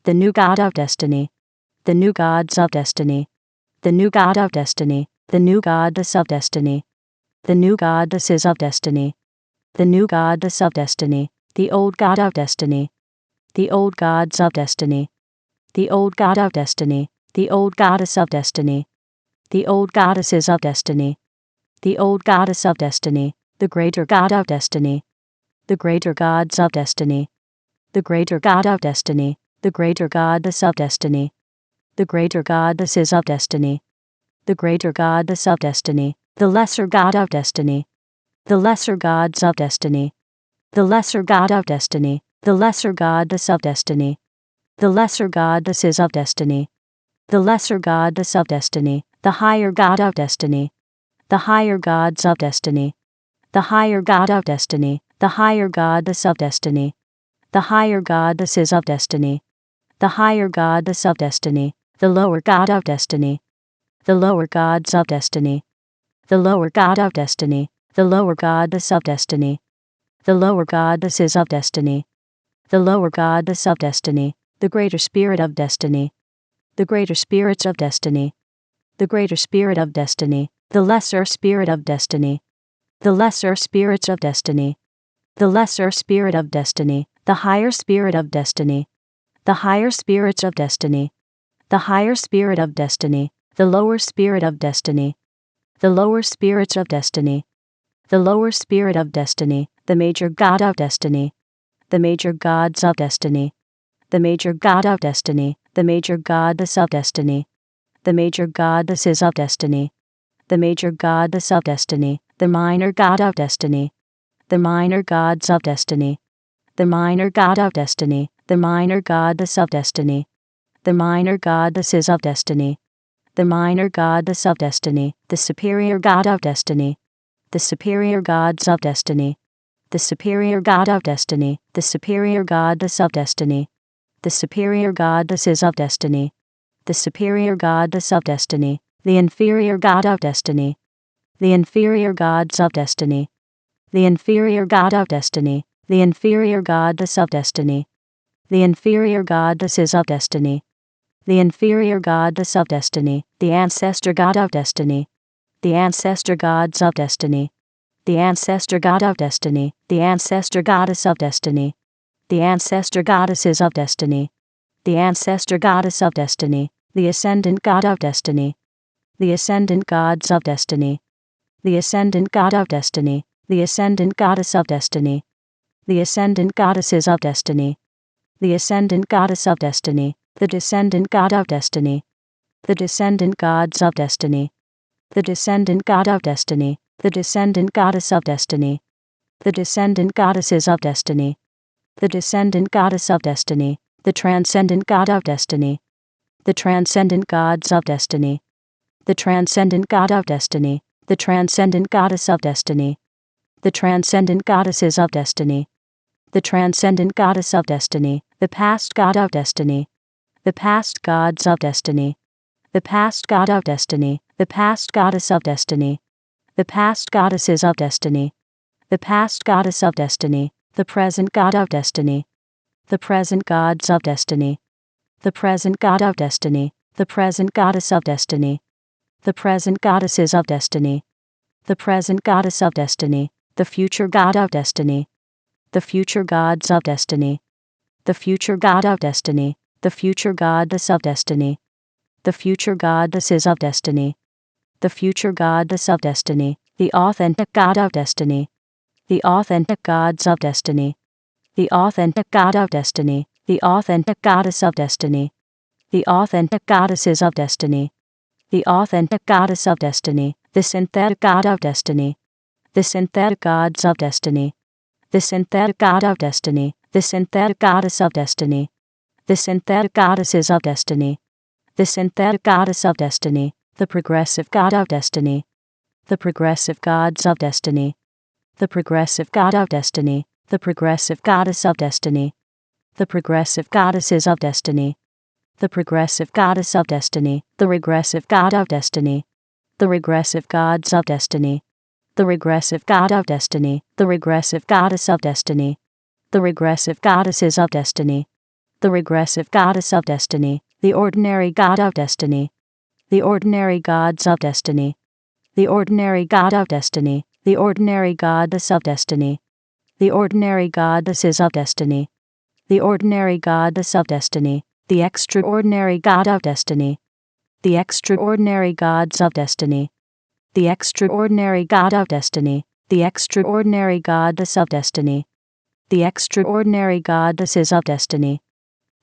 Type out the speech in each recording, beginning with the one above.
the new god of destiny, the new gods of destiny, the new god of destiny, the new goddess of destiny, the new goddesses of destiny, the new goddess of destiny, the old god of destiny, the old gods of destiny, the old god of destiny, the old goddess of destiny, the old goddesses of destiny, the old goddess of destiny, the greater god of destiny, the greater gods of destiny, the greater god of destiny, the greater goddess of destiny, the greater goddesses of destiny, the greater goddess of destiny, the lesser god of destiny, the lesser gods of destiny, the lesser god of destiny, the lesser goddess of destiny, the lesser goddesses of destiny, the lesser goddess of destiny, the higher god of destiny, the higher gods of destiny, the higher god of destiny, the higher goddess of destiny, the higher goddesses of destiny, the higher goddess of destiny, the lower god of destiny, the lower gods of destiny, the lower god of destiny, the lower goddess of destiny, the lower goddesses of destiny, the lower goddess of destiny, the greater spirit of destiny, the greater spirits of destiny, the greater spirit of destiny, the lesser spirit of destiny, the lesser spirits of destiny, the lesser spirit of destiny, the higher spirit of destiny, the higher spirits of destiny, the higher spirit of destiny, the lower spirit of destiny, the lower spirits of destiny, the lower spirit of destiny, the major god of destiny, the major gods of destiny, the major god of destiny, the major goddess of destiny, the major goddesses of destiny, the major goddess of destiny, the minor god of destiny, the minor gods of destiny, the minor god of destiny, the minor goddess of destiny, the minor goddesses of destiny, the minor goddess of destiny, the superior god of destiny, the superior gods of destiny, the superior god of destiny, the superior goddess of destiny, the superior goddesses of destiny, the superior goddess of destiny, the inferior god of destiny, the inferior gods of destiny, the inferior god of destiny, the inferior goddess of destiny, the inferior goddesses of destiny, the inferior goddess of destiny, the ancestor god of destiny, the ancestor gods of destiny, the ancestor god of destiny, the ancestor goddess of destiny, the ancestor goddesses of destiny, the ancestor goddess of destiny, the ascendant god of destiny, the ascendant gods of destiny, the ascendant god of destiny, the ascendant goddess of destiny, the ascendant goddesses of destiny, the ascendant goddess of destiny, the descendant god of destiny, the descendant gods of destiny, the descendant god of destiny, the descendant goddess of destiny, the descendant goddesses of destiny, the descendant goddess of destiny, the transcendent god of destiny, the transcendent gods of destiny, the transcendent god of destiny, the transcendent goddess of destiny, the transcendent goddesses of destiny, the transcendent goddess of destiny, the past god of destiny, the past gods of destiny, the past god of destiny, the past goddess of destiny, the past goddesses of destiny, the past goddess of destiny, the present god of destiny, the present gods of destiny, the present god of destiny, the present goddess of destiny, the present goddesses of destiny, the present goddess of destiny, the future god of destiny, the future gods of destiny, the future god of destiny, the future goddess of destiny, the future goddesses of destiny, the future goddess of destiny, the authentic god of destiny, the authentic gods of destiny, the authentic god of destiny, the authentic goddess of destiny, the authentic goddesses of destiny, the authentic goddess of destiny, the synthetic god of destiny, the synthetic gods of destiny, the synthetic god of destiny, the synthetic goddess of destiny, the synthetic goddesses of destiny, the synthetic goddess of destiny, the progressive god of destiny, the progressive gods of destiny, the progressive god of destiny, the progressive goddess of destiny, the progressive goddesses of destiny, the progressive goddess of destiny, the regressive god of destiny, the regressive gods of destiny, the regressive god of destiny, the regressive goddess of destiny, the regressive goddesses of destiny, the regressive goddess of destiny, the ordinary god of destiny, the ordinary gods of destiny, the ordinary god of destiny, the ordinary goddess of destiny, the ordinary goddesses of destiny, the ordinary goddess of destiny, the extraordinary god of destiny, the extraordinary gods of destiny, the extraordinary god of destiny, the extraordinary goddess of destiny, the extraordinary goddesses of destiny,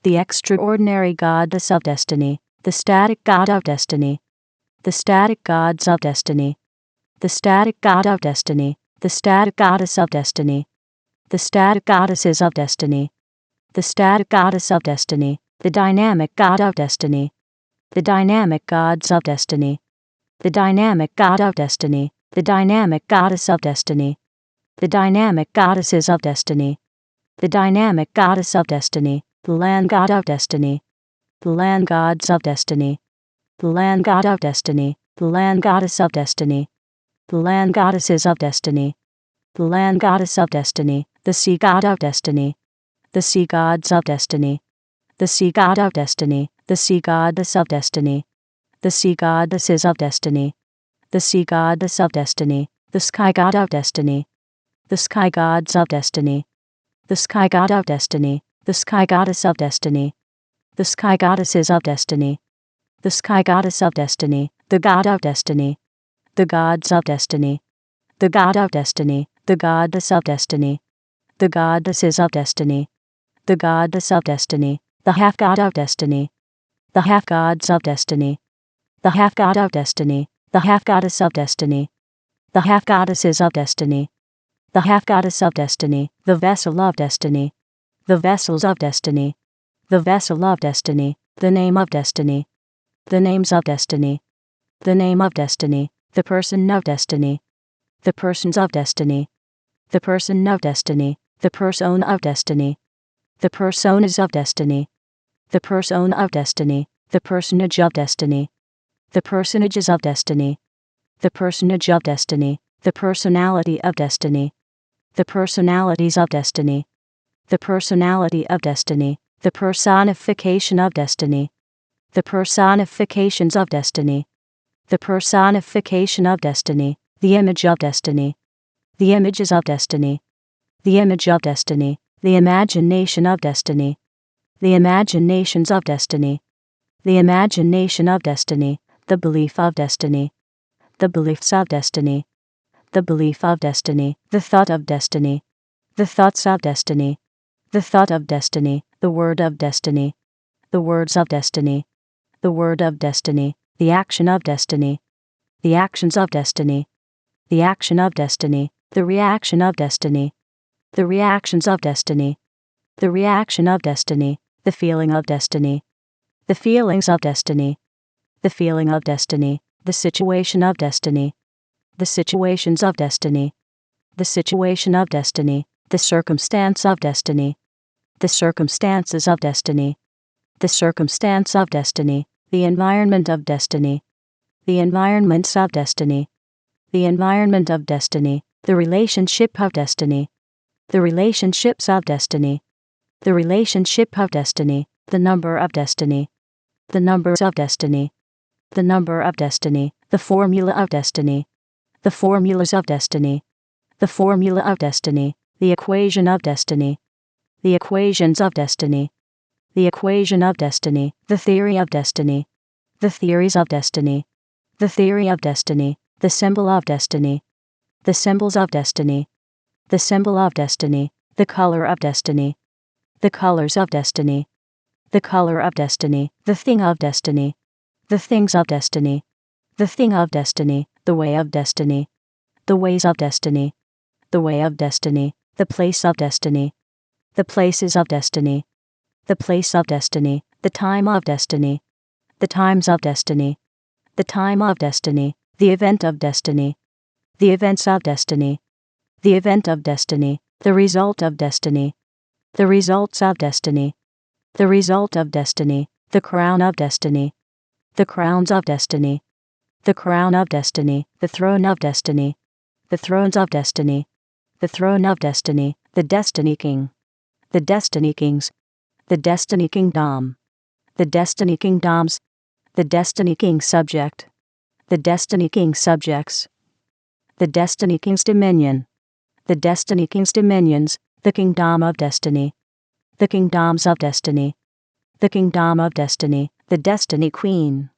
the extraordinary goddess of destiny, the static god of destiny, the static gods of destiny, the static god of destiny, the static goddess of destiny, the static goddesses of destiny, the static goddess of destiny, the dynamic god of destiny, the dynamic gods of destiny, the dynamic god of destiny, the dynamic goddess of destiny, the dynamic goddesses of destiny, the dynamic goddess of destiny, the land god of destiny, the land gods of destiny, the land god of destiny, the land goddess of destiny, the land goddesses of destiny, the land goddess of destiny, the sea god of destiny, the sea gods of destiny, the sea god of destiny, the sea goddess of destiny, the sea goddesses of destiny, the sea goddess of destiny, the sky god of destiny, the sky gods of destiny, the sky god of destiny, the sky goddess of destiny, the sky goddesses of destiny, the sky goddess of destiny, the god of destiny, the gods of destiny, the god of destiny, the goddess of destiny, the goddesses of destiny, the goddess of destiny, the half god of destiny, the half gods of destiny, the half god of destiny, the half goddess of destiny, the half goddesses of destiny, the half goddess of destiny, the vessel of destiny, the vessels of destiny, the vessel of destiny, the name of destiny, the names of destiny, the name of destiny, the person of destiny, the persons of destiny, the person of destiny, the persona of destiny, the personas of destiny, the persona of destiny, the personage of destiny, the personages of destiny, the personage of destiny, the personality of destiny, the personalities of destiny, the personality of destiny, the personification of destiny, the personifications of destiny, the personification of destiny, the image of destiny, the images of destiny, the image of destiny, the imagination of destiny, the imaginations of destiny, the imagination of destiny, the belief of destiny, the beliefs of destiny, the belief of destiny, the thought of destiny, the thoughts of destiny, the thought of destiny, the word of destiny, the words of destiny, the word of destiny, the action of destiny, the actions of destiny, the action of destiny, the reaction of destiny, the reactions of destiny, the reaction of destiny, the feeling of destiny, the feelings of destiny, the feeling of destiny, the situation of destiny, the situations of destiny, the situation of destiny, the circumstance of destiny, the circumstances of destiny, the circumstance of destiny, the environment of destiny, the environments of destiny, the environment of destiny, the relationship of destiny, the relationships of destiny, the relationship of destiny, the number of destiny, the numbers of destiny, the number of destiny, the formula of destiny, the formulas of destiny, the formula of destiny, the equation of destiny, the equations of destiny, the equation of destiny, the theory of destiny, the theories of destiny, the theory of destiny, the symbol of destiny, the symbols of destiny, the symbol of destiny, the color of destiny, the colors of destiny, the color of destiny, the thing of destiny, the things of destiny, the thing of destiny, the way of destiny, the ways of destiny, the way of destiny, the place of destiny, the places of destiny, the place of destiny, the time of destiny, the times of destiny, the time of destiny, the event of destiny, the events of destiny, the event of destiny, the result of destiny, the results of destiny, the result of destiny, the crown of destiny, the crowns of destiny, the crown of destiny, the throne of destiny, the thrones of destiny, the throne of destiny, the destiny king, the destiny kings, The Destiny Kingdom. The Destiny Kingdoms. The Destiny King Subject. The Destiny King Subjects. The Destiny King's Dominion. The Destiny King's Dominions. The Kingdom of Destiny. The Kingdoms of Destiny. The Kingdom of Destiny. The Destiny Queen.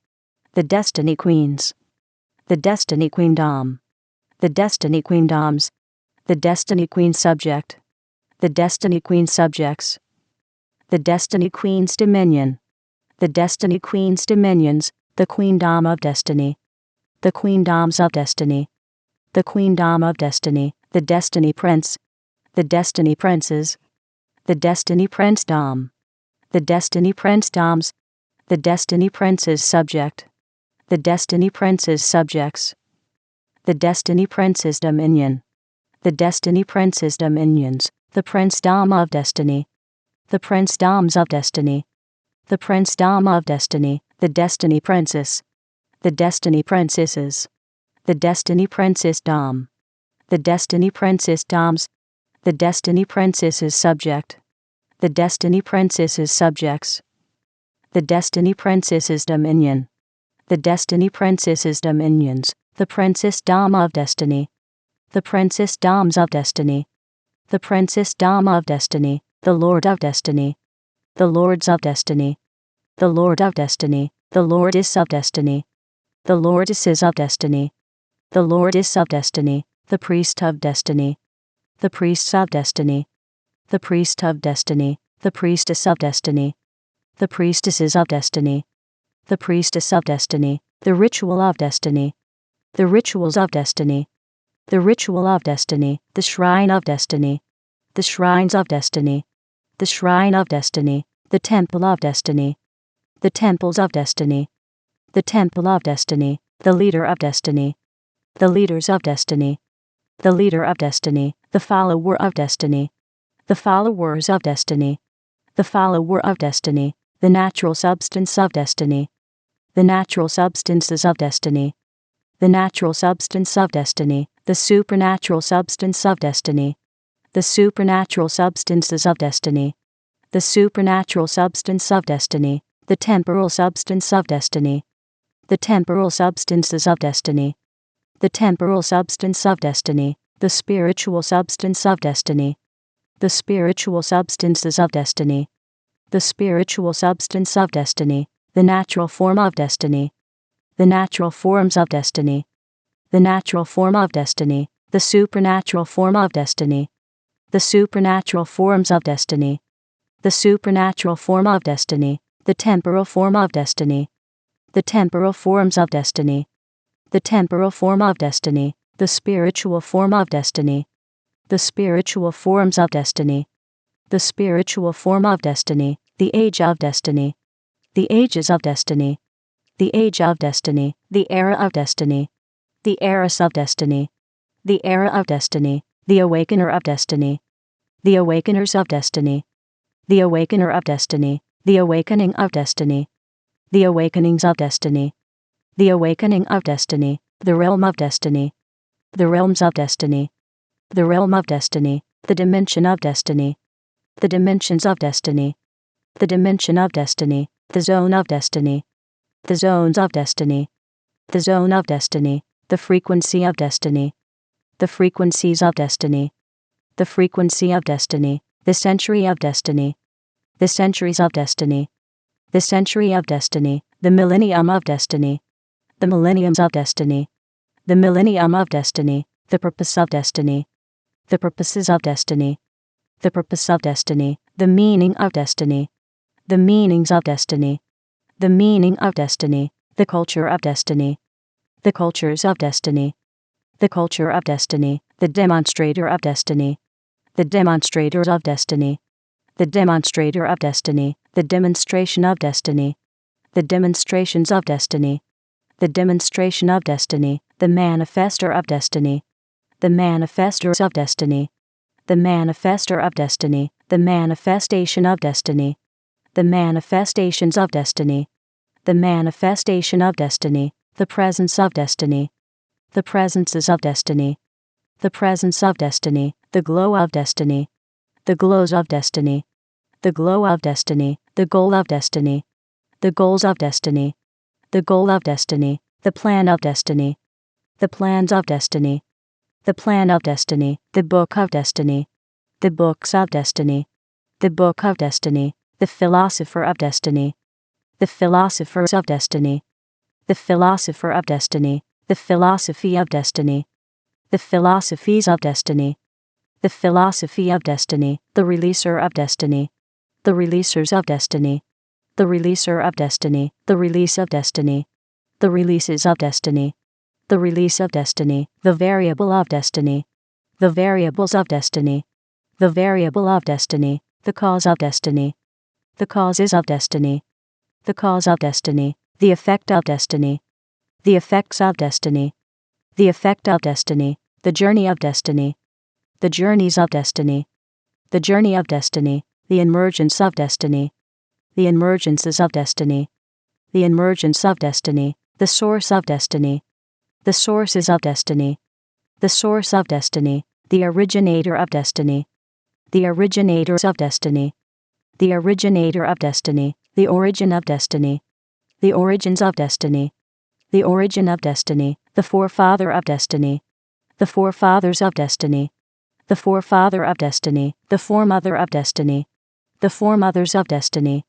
The Destiny Queens. The Destiny Queendom. The Destiny Queendoms. The Destiny Queen Subject. The Destiny Queen Subjects. The Destiny Queen's Dominion. The Destiny Queen's Dominions. The Queendom of Destiny. The Queendoms of Destiny. The Queendom of Destiny. The Destiny Prince. The Destiny Princes. The Destiny Princedom. The Destiny Princedoms. The Destiny Prince's Subject. The Destiny Prince's Subjects. The Destiny Prince's Dominion. The Destiny Prince's Dominions. The Princedom of Destiny. The Princedoms of Destiny. The Princedom of Destiny. The Destiny Princess. The Destiny Princesses. The Destiny Princessdom. The Destiny Princessdoms. The Destiny Princess's Subject. The Destiny Princess's Subjects. The Destiny Princess's Dominion. The Destiny Princess's Dominions. The Princessdom of Destiny. The Princessdoms of Destiny. The Princessdom of Destiny. The Lord of Destiny. The Lords of Destiny. The Lord of Destiny. The Lordess of Destiny. The Lordesses of Destiny. The Lordess of Destiny. The Priest of Destiny. The Priests of Destiny. The Priest of Destiny. The Priestess of Destiny. The Priestesses of Destiny. The Priestess of Destiny. The Ritual of Destiny. The Rituals of Destiny. The Ritual of Destiny. The Shrine of Destiny. The Shrines of Destiny. The Shrine of Destiny. The Temple of Destiny. The Temples of Destiny. The Temple of Destiny. The Leader of Destiny. The Leaders of Destiny. The Leader of Destiny. The Follower of Destiny. The Followers of Destiny. The Follower of Destiny. The Natural Substance of Destiny. The Natural Substances of Destiny. The Natural Substance of Destiny. The Supernatural Substance of Destiny. The Supernatural Substances of Destiny. The Supernatural Substance of Destiny. The Temporal Substance of Destiny. The Temporal Substances of Destiny. The Temporal Substance of Destiny. The Spiritual Substance of Destiny. The Spiritual Substances of Destiny. The Spiritual Substance of Destiny. The Natural Form of Destiny. The Natural Forms of Destiny. The Natural Form of Destiny. The Supernatural Form of Destiny. The Supernatural Forms of Destiny. The Supernatural Form of Destiny. The Temporal Form of Destiny. The Temporal Forms of Destiny. The Temporal Form of Destiny. The Spiritual Form of Destiny. The Spiritual Forms of Destiny. The Spiritual Form of Destiny. The Age of Destiny. The Ages of Destiny. The Age of Destiny. The Era of Destiny. The Eras of Destiny. The Era of Destiny. The Awakener of Destiny. The Awakeners of Destiny. The Awakener of Destiny. The Awakening of Destiny. The Awakenings of Destiny. The Awakening of Destiny. The Realm of Destiny. The Realms of Destiny. The Realm of Destiny. The Dimension of Destiny. The Dimensions of Destiny. The Dimension of Destiny. The Zone of Destiny. The Zones of Destiny. The Zone of Destiny. The Frequency of Destiny. The Frequencies of Destiny. The Frequency of Destiny. The Century of Destiny. The Centuries of Destiny. The Century of Destiny. The Millennium of Destiny. The Millenniums of Destiny. The Millennium of Destiny. The Purpose of Destiny. The Purposes of Destiny. The Purpose of Destiny. The Meaning of Destiny. The Meanings of Destiny. The Meaning of Destiny. The Culture of Destiny. The Cultures of Destiny. The Culture of Destiny. The Demonstrator of Destiny. The Demonstrators of Destiny. The Demonstrator of Destiny. The Demonstration of Destiny. The Demonstrations of Destiny. The Demonstration of Destiny. The Manifester of Destiny. The Manifestors of Destiny. The Manifester of Destiny. The Manifestation of Destiny. The Manifestations of Destiny. The Manifestation of Destiny. The Presence of Destiny. The Presences of Destiny. The Presence of Destiny. The Glow of Destiny. The Glows of Destiny. the glow of destiny, the goal of destiny, the goals of destiny, the goal of destiny, the plan of destiny, the plans of destiny, the plan of destiny, the book of destiny, the books of destiny, the book of destiny, the philosopher of destiny, the philosophers of destiny, the philosopher of destiny, the philosophy of destiny, the philosophies of destiny, the philosophy of destiny, the releaser of destiny, the releasers of destiny, the releaser of destiny, the release of destiny, the releases of destiny, the release of destiny, the variable of destiny, the variables of destiny, the variable of destiny, the cause of destiny, the causes of destiny, the cause of destiny, the effect of destiny, the effects of destiny, the effect of destiny, the journey of destiny, the journeys of destiny, the journey of destiny, the emergence of destiny, the emergences of destiny, the emergence of destiny, the source of destiny, the sources of destiny, the source of destiny, the originator of destiny, the originators of destiny, the originator of destiny, the origin of destiny, the origins of destiny, the origin of destiny, the forefather of destiny, the forefathers of destiny, the forefather of destiny, the foremother of destiny, the foremothers of destiny,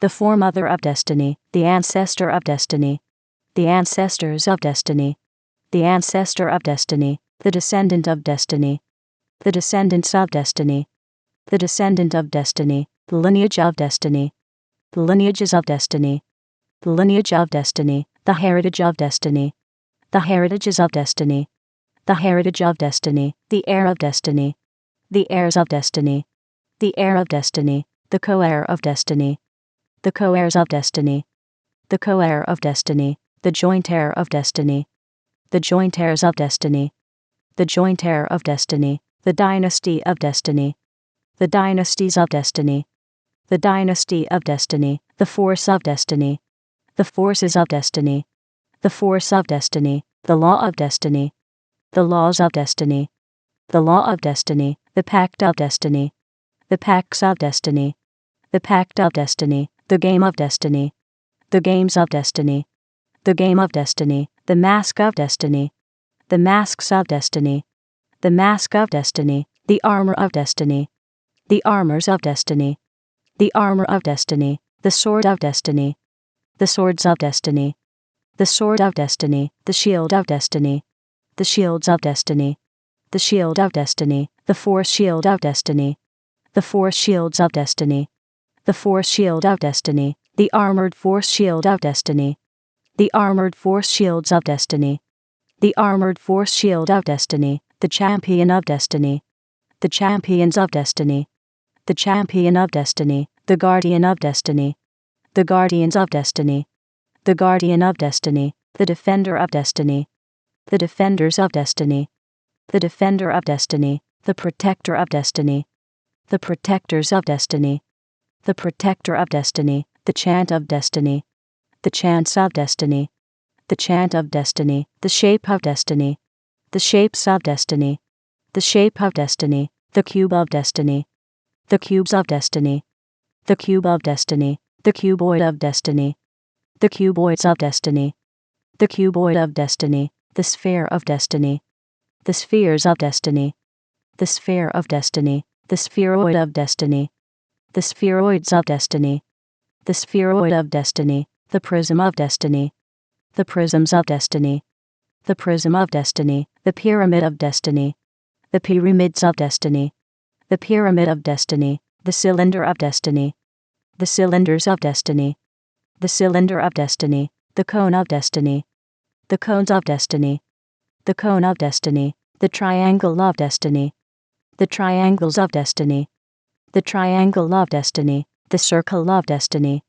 the foremother of destiny, the ancestor of destiny, the ancestors of destiny, the ancestor of destiny, the descendant of destiny, the descendants of destiny, the descendant of destiny, the lineage of destiny, the lineages of destiny, the lineage of destiny, the heritage of destiny, the heritages of destiny, the heritage of destiny, the heir of destiny, the heirs of destiny, the heir of destiny, the co-heir of destiny, the co-heirs of destiny, the co-heir of destiny, the joint heir of destiny, the joint heirs of destiny, the joint heir of destiny, the dynasty of destiny, the dynasties of destiny, the dynasty of destiny, the force of destiny, the forces of destiny, the force of destiny, the law of destiny, the laws of destiny, the law of destiny, the pact of destiny, the pacts of destiny, the pact of destiny, the game of destiny, the games of destiny, the game of destiny, the mask of destiny, the masks of destiny, the mask of destiny, the armor of destiny, the armors of destiny, the armor of destiny, the sword of destiny, the swords of destiny, the sword of destiny, the shield of destiny, the shields of destiny, the shield of destiny, the force shield of destiny, the force shields of destiny, the force shield of destiny, the armored force shield of destiny, the armored force shields of destiny, the armored force shield of destiny, the champion of destiny, the champions of destiny, the champion of destiny, the guardian of destiny, the guardians of destiny, the guardian of destiny, the defender of destiny, the defenders of destiny, the defender of destiny, the protector of destiny, the protectors of destiny, the protector of destiny, the chant of destiny, the chants of destiny, the chant of destiny, the shape of destiny, the shapes of destiny, the shape of destiny, the cube of destiny, the cubes of destiny, the cube of destiny, the cuboid of destiny, the cuboids of destiny, the cuboid of destiny, the sphere of destiny, the spheres of destiny, the sphere of destiny, the spheroid of destiny, the spheroids of destiny, the spheroid of destiny, the prism of destiny, the prisms of destiny, the prism of destiny, the pyramid of destiny, the pyramids of destiny, the pyramid of destiny, the cylinder of destiny, the cylinders of destiny, the cylinder of destiny, the cone of destiny, the cones of destiny, the cone of destiny, the triangle of destiny, the triangles of destiny, the triangle of destiny, the circle of destiny,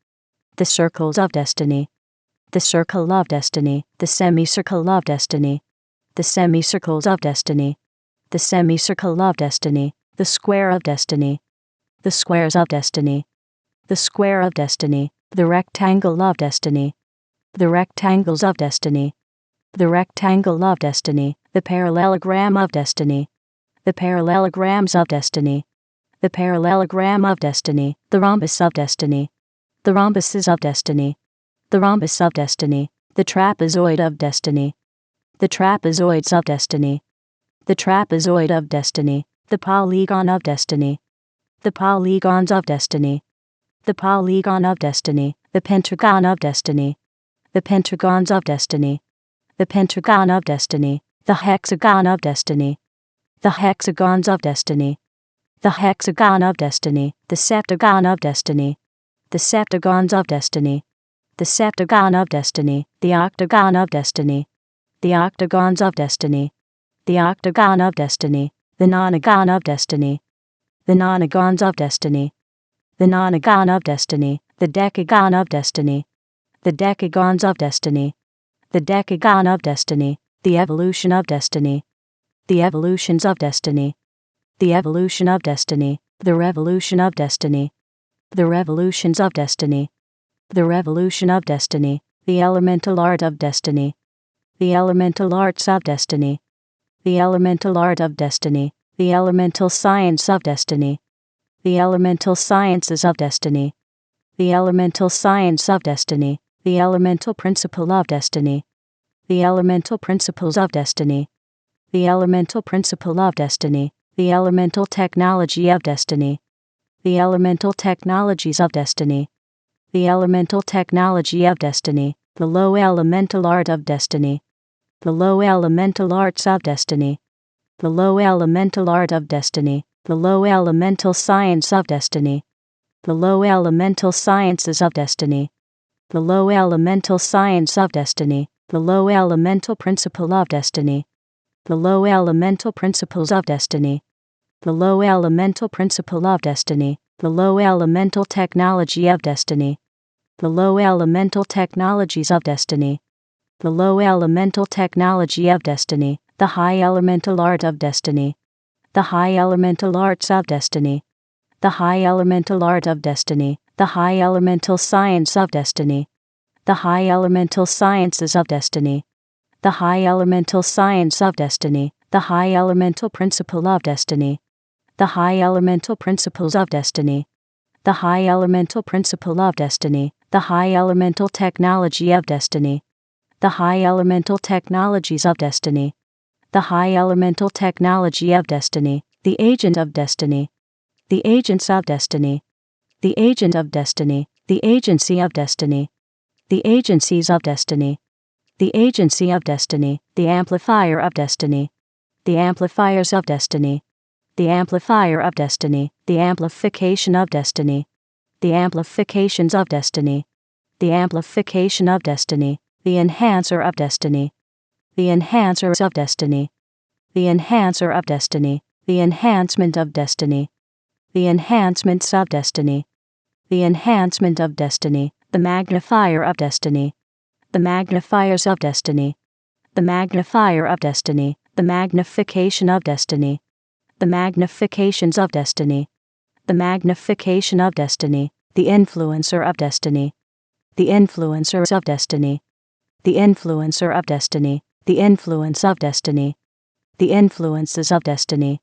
the circles of destiny, the circle of destiny, the semicircle of destiny, the semicircles of destiny, the semicircle of destiny, the square of destiny, the squares of destiny, the square of destiny, the rectangle of destiny, the rectangles of destiny, the rectangle of destiny, the parallelogram of destiny, the parallelograms of destiny, the parallelogram of destiny, the rhombus of destiny, the rhombuses of destiny, the rhombus of destiny, the trapezoid of destiny, the trapezoids of destiny, the trapezoid of destiny, the polygon of destiny, the polygons of destiny, the polygon of destiny, the pentagon of destiny, the pentagons of destiny, the pentagon of destiny, the hexagon of destiny, the hexagons of destiny, the hexagon of destiny, the septagon of destiny, the septagons of destiny, the septagon of destiny, the octagon of destiny, the octagons of destiny, the octagon of destiny, the nonagon of destiny, the nonagons of destiny, the nonagon of destiny, the decagon of destiny, the decagons of destiny, the decagon of destiny, the evolution of destiny, the evolutions of destiny, the evolution of destiny, the revolution of destiny, the revolutions of destiny, the revolution of destiny, the elemental art of destiny, the elemental arts of destiny, the elemental art of destiny, the elemental science of destiny, the elemental sciences of destiny, the elemental science of destiny, the elemental principle of destiny, the elemental principles of destiny, the elemental principle of destiny, the elemental technology of destiny, the elemental technologies of destiny, the elemental technology of destiny, the low elemental art of destiny, the low elemental arts of destiny, the low elemental art of destiny, the low elemental science of destiny, the low elemental sciences of destiny, the low elemental science of destiny, the low elemental principle of destiny, the low elemental principles of destiny, the low elemental principle of destiny, the low elemental technology of destiny, the low elemental technologies of destiny, the low elemental technology of destiny, the high elemental art of destiny, the high elemental arts of destiny, the high elemental art of destiny, the high elemental science of destiny, the high elemental sciences of destiny, the high elemental science of destiny, the high elemental principle of destiny, the high elemental principles of destiny, the high elemental principle of destiny, the high elemental technology of destiny, the high elemental technologies of destiny, the high elemental technology of destiny, the agent of destiny, the agents of destiny, the agent of destiny, the agency of destiny, the agencies of destiny, the agency of destiny, the amplifier of destiny, the amplifiers of destiny, the amplifier of destiny, the amplification of destiny, the amplifications of destiny, the amplification of destiny, the enhancer of destiny, the enhancers of destiny, the enhancer of destiny, the enhancement of destiny, the enhancements of destiny, the enhancement of destiny, the magnifier of destiny, the magnifiers of destiny, the magnifier of destiny, the magnification of destiny, the magnifications of destiny, the magnification of destiny, the influencer of destiny, the influencers of destiny, the influencer of destiny, the influence of destiny, the influences of destiny,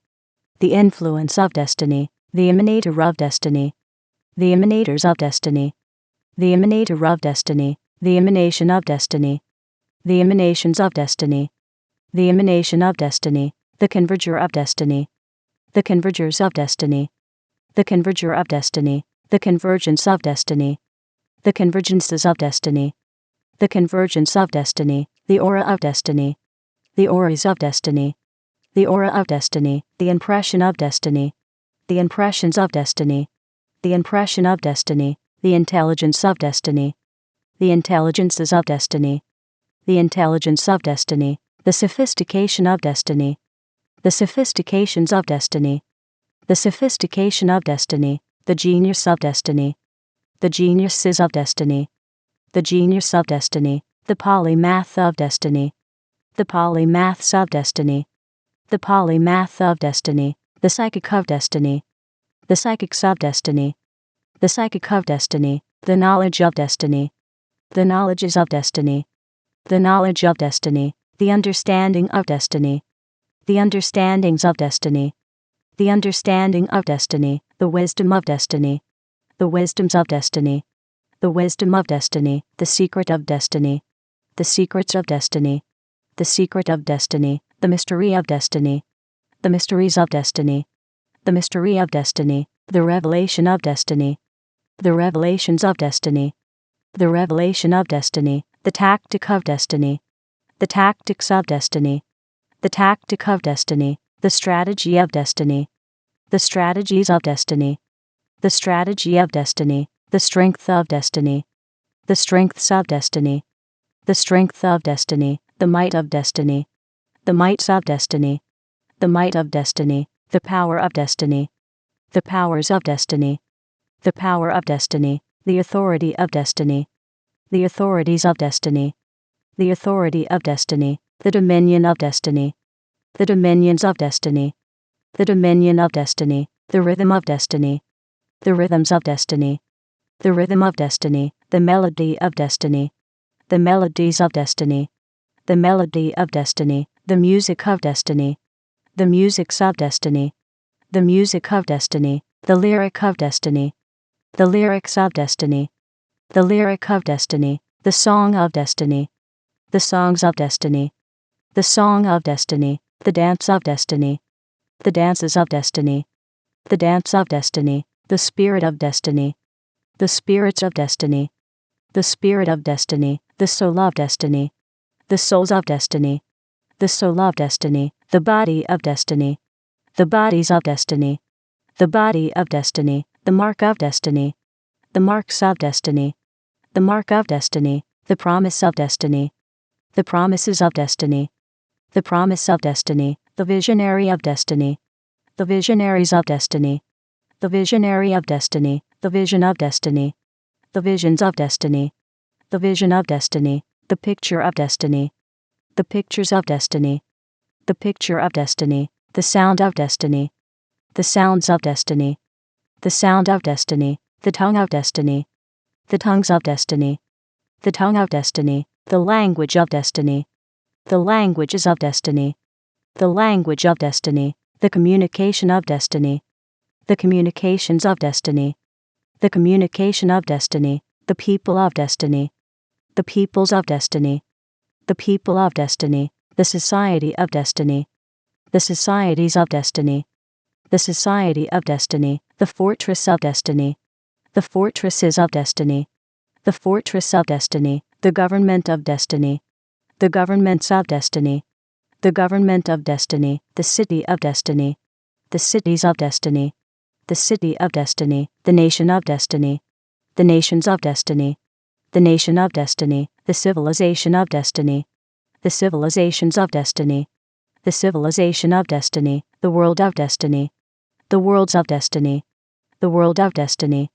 the influence of destiny, the emanator of destiny, the emanators of destiny, the emanator of destiny, the emanation of destiny, the emanations of destiny, the emanation of destiny, the converger of destiny, the convergers of destiny, the converger of destiny, the convergence of destiny, the convergences of destiny, the convergence of destiny, the aura of destiny, the auras of destiny, the aura of destiny, the impression of destiny, the impressions of destiny, the impression of destiny, the intelligence of destiny, the intelligences of destiny, the intelligence of destiny, the sophistication of destiny, the sophistications of destiny, the sophistication of destiny, the genius of destiny, the geniuses of destiny, the genius of destiny, the polymath of destiny, the polymaths of destiny, the polymath of destiny, the psychic of destiny, the psychics of destiny, the psychic of destiny, the knowledge of destiny, the knowledges of destiny, the knowledge of destiny, the understanding of destiny, the understandings of destiny, the understanding of destiny, the wisdom of destiny, the wisdoms of destiny, the wisdom of destiny, the secret of destiny, the secrets of destiny, the secret of destiny, the mystery of destiny, the mysteries of destiny, the mystery of destiny, the revelation of destiny, the revelations of destiny, the revelation of destiny, the tactic of destiny, the tactics of destiny, the tactic of destiny, the strategy of destiny, the strategies of destiny, the strategy of destiny, the strength of destiny, the strengths of destiny, the strength of destiny, the might of destiny, the mights of destiny, the might of destiny, the power of destiny, the powers of destiny, the power of destiny, the authority of destiny, the authorities of destiny, the authority of destiny, the dominion of destiny, the dominions of destiny, the dominion of destiny, the rhythm of destiny, the rhythms of destiny, the rhythm of destiny, the melody of destiny, the melodies of destiny, the melody of destiny, the music of destiny, the musics of destiny, the music of destiny, the lyric of destiny, the lyrics of destiny, the lyric of destiny, the song of destiny, the songs of destiny, the song of destiny, the dance of destiny, the dances of destiny, the dance of destiny, the spirit of destiny, the spirits of destiny, the spirit of destiny, the soul of destiny, the souls of destiny, the soul of destiny, the body of destiny, the bodies of destiny, the body of destiny, the mark of destiny, the marks of destiny, the mark of destiny, the promise of destiny, the promises of destiny, the promise of destiny, the visionary of destiny, the visionaries of destiny, the visionary of destiny, the vision of destiny, the visions of destiny, the vision of destiny, the picture of destiny, the pictures of destiny, the picture of destiny, the sound of destiny, the sounds of destiny, the sound of destiny, the tongue of destiny, the tongues of destiny, the tongue of destiny, the language of destiny, the languages of destiny, the language of destiny, the communication of destiny, the communications of destiny, the communication of destiny, the people of destiny, the peoples of destiny, the people of destiny, the society of destiny, the societies of destiny, the society of destiny, the fortress of destiny, the fortresses of destiny, the fortress of destiny, the government of destiny, the governments of destiny, the government of destiny, the city of destiny, the cities of destiny, the city of destiny, the nation of destiny, the nations of destiny, the nation of destiny, the civilization of destiny, the civilizations of destiny, the civilization of destiny, the world of destiny, the worlds of destiny, the world of destiny,